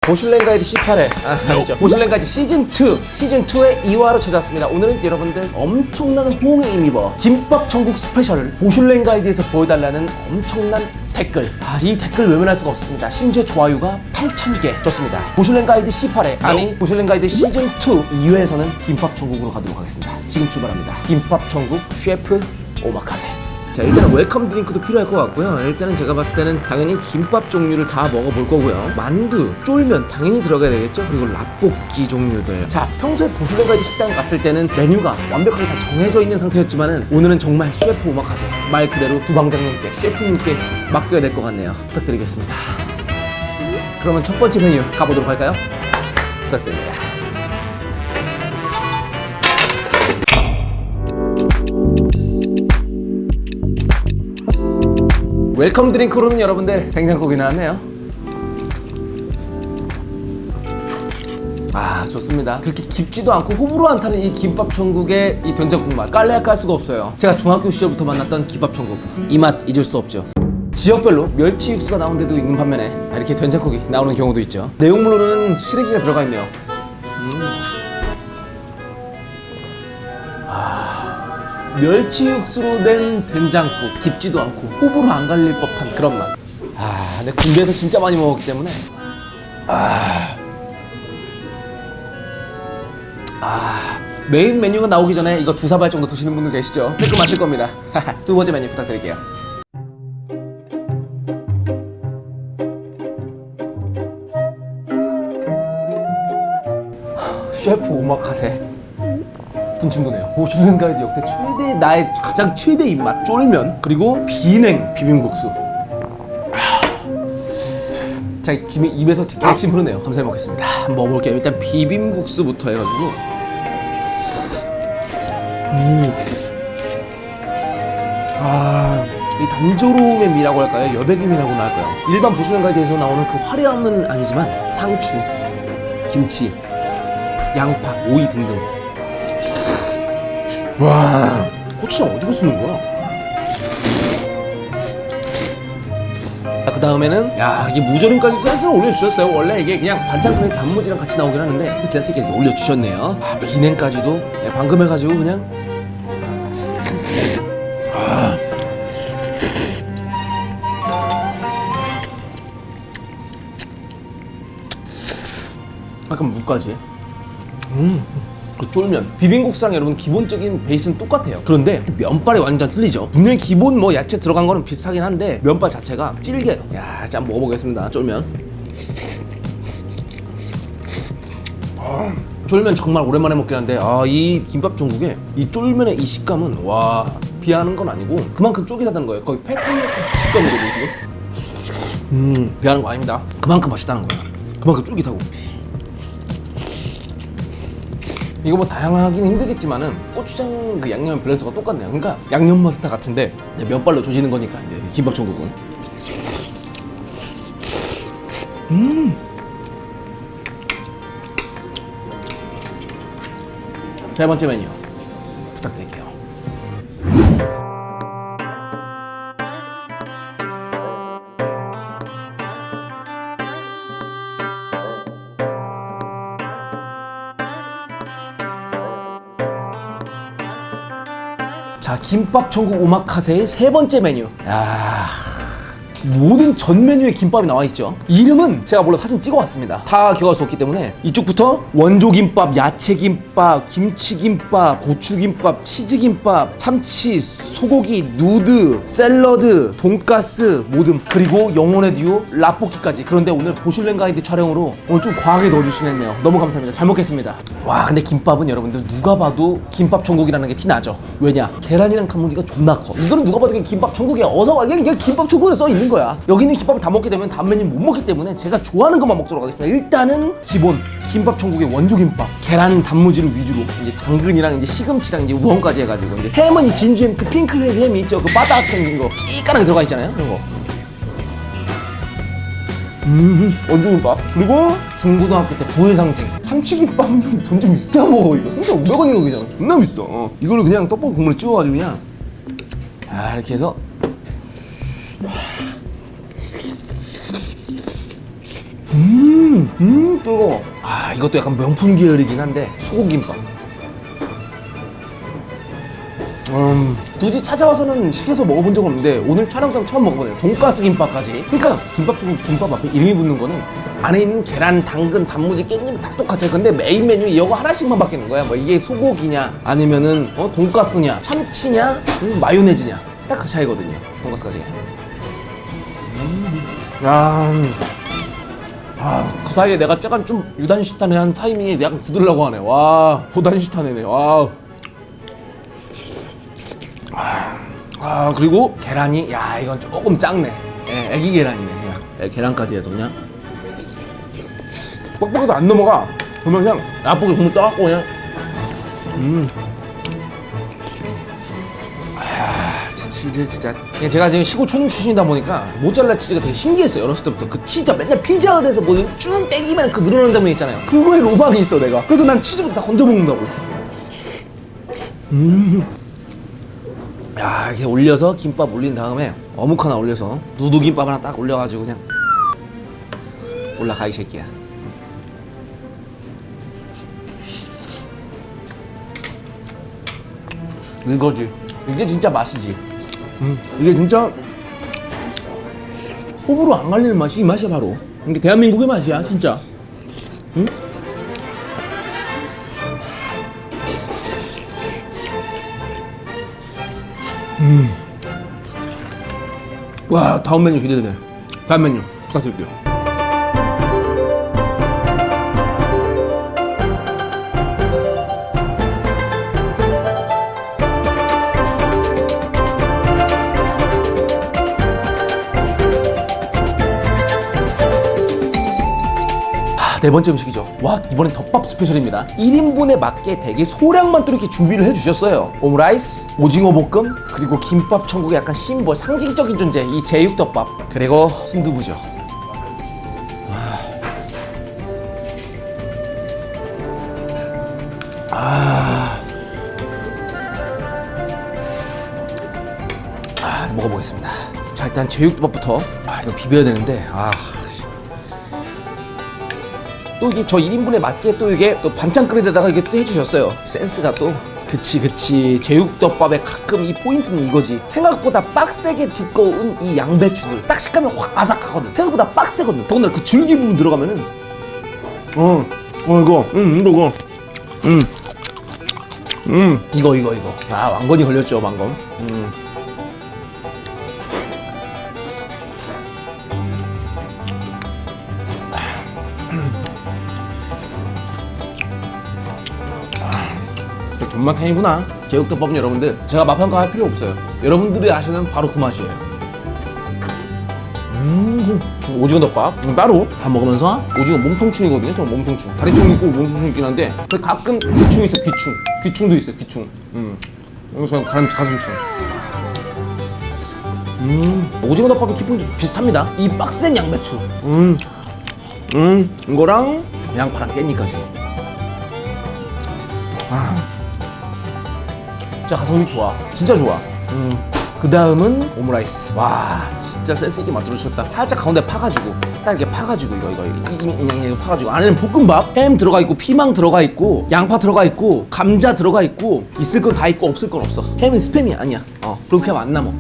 보슐랭 가이드 18회 아니죠, 보슐랭 가이드 시즌2 시즌2의 2화로 찾아왔습니다. 오늘은 여러분들 엄청난 호응에 힘입어 김밥 천국 스페셜을 보슐랭 가이드에서 보여달라는 엄청난 댓글, 이 댓글 외면할 수가 없습니다. 심지어 좋아요가 8,000개 좋습니다. 보슐랭 가이드 18회 아니 보슐랭 가이드 시즌2 2회에서는 김밥 천국으로 가도록 하겠습니다. 지금 출발합니다. 김밥 천국 셰프 오마카세. 자, 일단은 웰컴 드링크도 필요할 것 같고요. 일단은 제가 봤을 때는 당연히 김밥 종류를 다 먹어볼 거고요. 만두, 쫄면 당연히 들어가야 되겠죠. 그리고 라볶이 종류들. 자, 평소에 보슐랭 가이드 식당 갔을 때는 메뉴가 완벽하게 다 정해져 있는 상태였지만은 오늘은 정말 셰프 오마카세, 말 그대로 부방장님께, 셰프님께 맡겨야 될 것 같네요. 부탁드리겠습니다. 그러면 첫 번째 메뉴 가보도록 할까요? 부탁드립니다. 웰컴 드링크로는 여러분들 된장국이 나왔네요. 좋습니다. 그렇게 깊지도 않고 호불호 안 타는 이 김밥 천국의 이 된장국 맛 깔래야 깔 수가 없어요. 제가 중학교 시절부터 만났던 김밥 천국, 이 맛 잊을 수 없죠. 지역별로 멸치 육수가 나온 데도 있는 반면에 이렇게 된장국이 나오는 경우도 있죠. 내용물로는 시래기가 들어가 있네요. 멸치 육수로 된 된장국, 깊지도 않고 호불호 안 갈릴 법한 그런 맛. 근데 군대에서 진짜 많이 먹었기 때문에 메인 메뉴가 나오기 전에 이거 2사발 정도 드시는 분들 계시죠? 댓글 마실 겁니다. 두 번째 메뉴 부탁드릴게요. 셰프 오마카세. 군침도네요. 보슐랭 가이드 역대 최대, 나의 가장 최대 입맛 쫄면, 그리고 비냉 비빔국수. 자, 입에서 침 흐르네요. 감사히 먹겠습니다. 한번 먹어볼게요. 일단 비빔국수부터 해가지고 이 단조로움의 미라고 할까요? 여백의 미라고나 할까요? 일반 보슐랭 가이드에서 나오는 그 화려함은 아니지만 상추, 김치, 양파, 오이 등등. 와, 고추장 어디가 쓰는 거야? 그 다음에는 이게 무조림까지 센스를 올려주셨어요. 원래 이게 그냥 반찬 단무지랑 같이 나오긴 하는데 이렇게 센스 있게 올려주셨네요. 비냉까지도 방금 해가지고 그냥 약간 무까지. 그 쫄면, 비빔국수랑 여러분 기본적인 베이스는 똑같아요. 그런데 면발이 완전 틀리죠. 분명히 기본 야채 들어간 거는 비슷하긴 한데 면발 자체가 질겨요. 자, 한번 먹어보겠습니다. 쫄면. 쫄면 정말 오랜만에 먹긴 한데 이 김밥 천국에 이 쫄면의 이 식감은 비하하는 건 아니고 그만큼 쫄깃하다는 거예요. 거의 패턴 식감이거든요 지금. 비하하는 거 아닙니다. 그만큼 맛있다는 거예요. 그만큼 쫄깃하고. 이거 다양하긴 힘들겠지만은 고추장 그 양념 밸런스가 똑같네요. 그러니까 양념 맛은 다 같은데 면발로 조지는 거니까 이제 김밥 천국은. 세 번째 메뉴 부탁드릴게요. 자, 김밥 천국 오마카세의 세 번째 메뉴. 모든 전 메뉴에 김밥이 나와 있죠. 이름은 제가 몰라 사진 찍어 왔습니다. 다 기억할 수 없기 때문에 이쪽부터 원조김밥, 야채김밥, 김치김밥, 고추김밥, 치즈김밥, 참치, 소고기, 누드, 샐러드, 돈가스, 모듬, 그리고 영혼의 듀오 라볶이까지. 그런데 오늘 보슐랭 가이드 촬영으로 오늘 좀 과하게 넣어주시네요. 너무 감사합니다. 잘 먹겠습니다. 근데 김밥은 여러분들 누가 봐도 김밥 천국이라는 게 티나죠. 왜냐? 계란이랑 단무지가 존나 커. 이거는 누가 봐도 그냥 김밥 천국이야. 어서 와. 그냥 김밥 천국에 써 있는 거야. 거야. 여기 있는 김밥을 다 먹게 되면 다음 메뉴 못 먹기 때문에 제가 좋아하는 것만 먹도록 하겠습니다. 일단은 기본 김밥 천국의 원조 김밥, 계란 단무지를 위주로 이제 당근이랑 이제 시금치랑 이제 우엉까지 해가지고 이제 햄은 이 진주햄 그 핑크색 햄이 있죠. 그 바다같이 생긴 거 찌까나게 들어가 있잖아요. 그런 거. 원조 김밥. 그리고 중고등학교 때 부의 상징 참치김밥은 좀 돈 좀 비싸 먹어. 이거 진짜 500원이면 그냥 존나 비싸. 이거를 그냥 떡볶이 국물에 찍어가지고 그냥 이렇게 해서 뜨거워. 이것도 약간 명품 계열이긴 한데 소고기김밥. 굳이 찾아와서는 시켜서 먹어본 적은 없는데 오늘 촬영장 처음 먹어보네요. 돈가스 김밥까지. 그러니까 김밥 중에 김밥 앞에 이름이 붙는 거는 안에 있는 계란, 당근, 단무지, 깻잎 다 똑같아요. 근데 메인 메뉴 이거 하나씩만 바뀌는 거야. 뭐 이게 소고기냐 아니면은 돈가스냐 참치냐 마요네즈냐 딱 그 차이거든요. 돈가스까지. 그 사이에 내가 약간 좀 유단시타네 한 타이밍에 약간 굳으려고 하네. 와, 고단시타네네. 와. 그리고 계란이, 야, 이건 조금 작네. 예, 애기 계란이네. 그냥 계란까지 해도 그냥 뻑뻑해서 안 넘어가. 그러면 그냥 나쁘게 국물 떠갖고 그냥. 치즈 진짜. 제가 지금 시골 촌 출신이다 보니까 모짜렐라 치즈가 되게 신기했어요. 어렸을 때부터. 그 치즈 맨날 피자헛에서 뭐 쭉 땡기면 그 늘어나는 장면 있잖아요. 그거에 로망이 있어 내가. 그래서 난 치즈부터 다 건져 먹는다고. 야, 이렇게 올려서 김밥 올린 다음에 어묵 하나 올려서 누드김밥 하나 딱 올려가지고 그냥 올라가 이 새끼야. 이거지. 이게 진짜 맛이지. 이게 진짜 호불호 안 갈리는 맛이 이 맛이야 바로. 이게 대한민국의 맛이야 진짜. 응? 와, 다음 메뉴 기대되네. 다음 메뉴 부탁드릴게요. 네 번째 음식이죠. 와, 이번엔 덮밥 스페셜입니다. 1인분에 맞게 되게 소량만 또 이렇게 준비를 해주셨어요. 오므라이스, 오징어 볶음, 그리고 김밥 천국의 약간 심볼, 상징적인 존재 이 제육덮밥, 그리고 순두부죠. 먹어보겠습니다. 자, 일단 제육덮밥부터. 이거 비벼야 되는데 또 이게 저 1인분에 맞게 또 이게 또 반찬 끓이데다가 이게 또 해주셨어요. 센스가 또. 그치. 제육덮밥의 가끔 이 포인트는 이거지. 생각보다 빡세게 두꺼운 이 양배추들 딱 식감이 확 아삭하거든. 생각보다 빡세거든. 더군다나 그 줄기 부분 들어가면은 이거 왕건이 걸렸죠. 왕건. 존맛탱이구나. 제육덮밥은 여러분들 제가 맛평가 할 필요 없어요. 여러분들이 아시는 바로 그 맛이에요. 오징어 덮밥 따로 밥 먹으면서 오징어 몸통충이거든요. 저 몸통충. 다리충 있고 몸통충 있긴 한데 가끔 귀충 있어. 귀충도 있어요. 귀충. 저는 가슴충. 오징어 덮밥의 기본도 비슷합니다. 이 빡센 양배추. 이거랑 양파랑 깻잎까지. 진짜 가성비 좋아. 진짜 좋아. 그 다음은 오므라이스. 와, 진짜 센스 있게 만들어주셨다. 살짝 가운데 파가지고 딱 이렇게 파가지고 이거 파가지고 안에는 볶음밥, 햄 들어가 있고 피망 들어가 있고 양파 들어가 있고 감자 들어가 있고 있을 건 다 있고 없을 건 없어. 햄은 스팸이 아니야. 그렇게 하면 안 남아.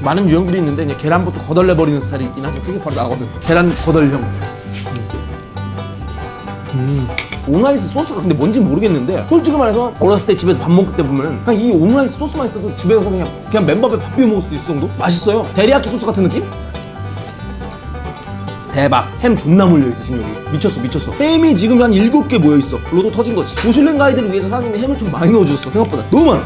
많은 유형들이 있는데 이제 계란부터 거덜내버리는 스타일이 있긴 하죠. 그게 바로 나거든. 계란 거덜형. 오므라이스 소스가 근데 뭔지 모르겠는데 솔직히 말해서 어렸을 때 집에서 밥 먹을 때 보면은 그냥 이 오므라이스 소스만 있어도 집에 가서 그냥 맨밥에 밥 비벼 먹을 수도 있을 정도? 맛있어요. 데리야끼 소스 같은 느낌? 대박. 햄 존나 몰려있어 지금 여기. 미쳤어. 햄이 지금 한 7개 모여있어. 로또 터진 거지. 보슐랭 가이드를 위해서 사장님이 햄을 좀 많이 넣어주셨어. 생각보다 너무 많아.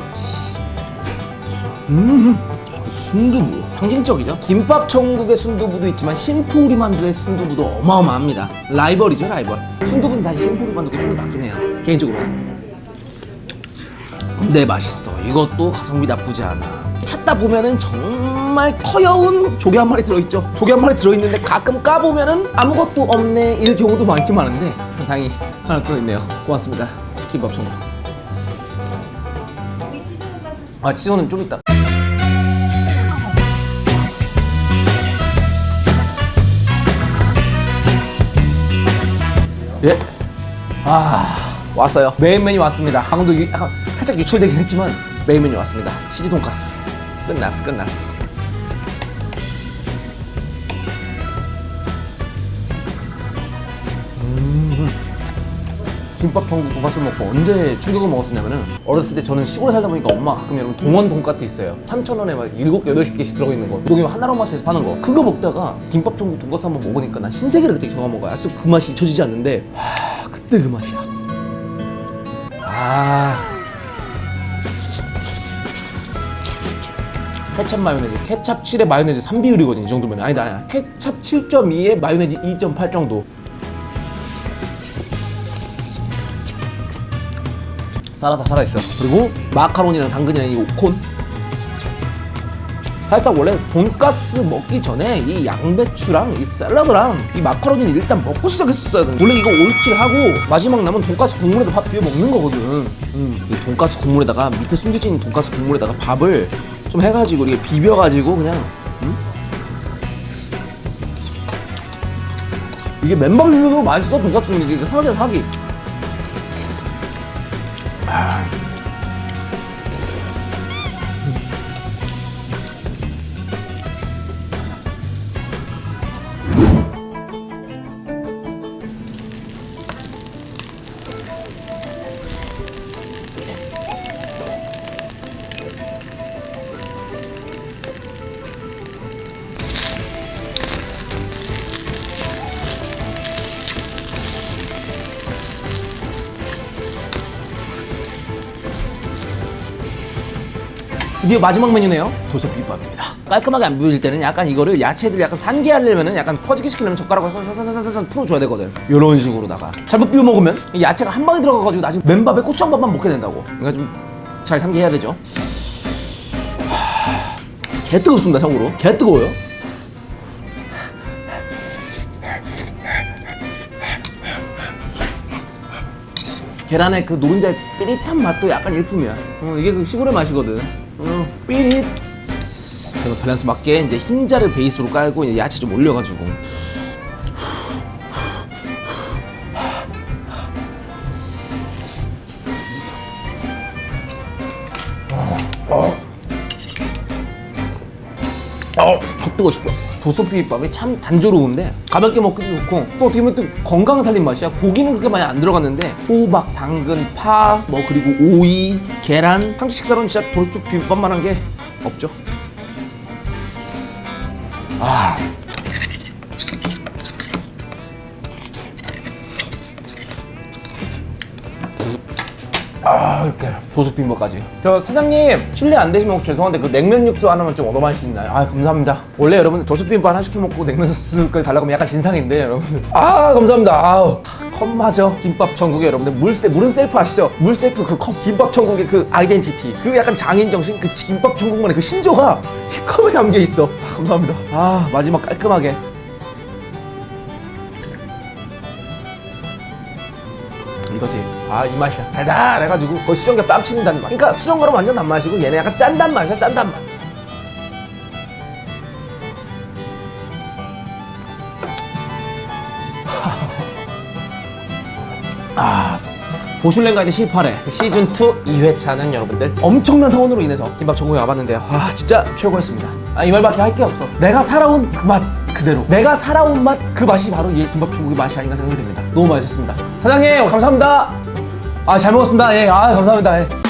순두부 상징적이죠. 김밥 천국의 순두부도 있지만 심포우리 만두의 순두부도 어마어마합니다. 라이벌이죠, 라이벌. 순두부는 사실 심포우리 만두가 좀 더 낫긴 해요, 개인적으로. 근데 맛있어. 이것도 가성비 나쁘지 않아. 찾다 보면은 정말 커여운 조개 한 마리 들어있죠. 조개 한 마리 들어있는데 가끔 까보면은 아무것도 없네 일 경우도 많긴 많은데 다행히 하나 들어있네요. 고맙습니다, 김밥 천국. 아, 치즈는 좀 있다. 예. 왔어요. 메인 메뉴 왔습니다. 강도 약간 살짝 유출되긴 했지만 메인 메뉴 왔습니다. 치즈 돈까스. 끝났어. 김밥 천국 돈까스를 먹고 언제 충격을 먹었었냐면은 어렸을 때 저는 시골에 살다 보니까 엄마가 가끔 여러분 동원 돈까스 있어요. 3,000원에 막 7개, 8개씩 들어가있는 거. 동네 하나로마트에서 파는 거. 그거 먹다가 김밥 천국 돈까스 한번 먹으니까 난 신세계를 그때 경험한 거야. 아직도 그 맛이 잊혀지지 않는데 그때 그 맛이야. 케찹 마요네즈, 케찹 7에 마요네즈 3비율이거든. 이 정도면. 아니다. 케찹 7.2에 마요네즈 2.8 정도. 살아있어. 그리고 마카로니랑 당근이랑 이 콘. 사실상 원래 돈가스 먹기 전에 이 양배추랑 이 샐러드랑 이 마카로니는 일단 먹고 시작했었어야 돼. 원래 이거 올킬하고 마지막 남은 돈가스 국물에다 밥 비벼 먹는 거거든. 이 돈가스 국물에다가 밑에 숨겨져 있는 돈가스 국물에다가 밥을 좀 해가지고 이렇게 비벼가지고 그냥 이게 맨밥 비벼도 맛있어. 돈가스 국물 이게 사기야, 사기. 드디어 마지막 메뉴네요. 도서비빔밥입니다. 깔끔하게 안 비벼질 때는 약간 이거를 야채들 약간 산게하려면은 약간 퍼지게 시키려면 젓가락으로 사사사사사 풀어줘야 되거든. 이런 식으로다가 잘못 비벼 먹으면 이 야채가 한 방에 들어가가지고 나중에 맨밥에 고추장밥만 먹게 된다고. 그러니까 좀 잘 삼게해야 되죠. 개 뜨겁습니다. 참고로 개 뜨거워요. 계란의 그 노른자의 삐릿한 맛도 약간 일품이야. 이게 그 시골의 맛이거든. 삐릿. 그래서 밸런스 맞게 이제 흰자를 베이스로 깔고 이제 야채 좀 올려가지고. 뜨거 싶어. 도소비빔밥이 참 단조로운데 가볍게 먹기도 좋고 또 어떻게 보면 또 건강 살린 맛이야. 고기는 그렇게 많이 안 들어갔는데 호박, 당근, 파, 뭐 그리고 오이, 계란 한 끼 식사로는 진짜 도소비빔밥만한 게 없죠. 이렇게 도수비빔밥까지. 저 사장님 실례 안 되시면 혹시 죄송한데 그 냉면 육수 하나만 좀 얻어마실 수 있나요? 감사합니다. 원래 여러분들 도수비빔밥 하나 시켜 먹고 냉면 소스까지 달라고 하면 약간 진상인데 여러분들. 감사합니다. 컵마저 김밥 천국에 여러분들 물은 셀프 아시죠? 물 셀프 그 컵 김밥 천국의 그 아이덴티티 그 약간 장인 정신 그 김밥 천국만의 그 신조가 이 컵에 담겨 있어. 감사합니다. 마지막 깔끔하게. 이거지. 이 맛이야. 달달해가지고 거의 수정과 뺨 치는다는 맛. 그러니까 수정과는 완전 단맛이고 얘네 약간 짠단 맛이야. 짠단 맛. 보슐랭 가이드 18회 시즌2 2회차는 여러분들 엄청난 성원으로 인해서 김밥 천국에 와봤는데 진짜 최고였습니다. 이 말밖에 할 게 없어. 내가 살아온 그 맛 그대로, 내가 살아온 맛 그 맛이 바로 이 김밥 천국의 맛이 아닌가 생각이 듭니다. 너무 맛있었습니다. 사장님 감사합니다. 잘 먹었습니다. 감사합니다.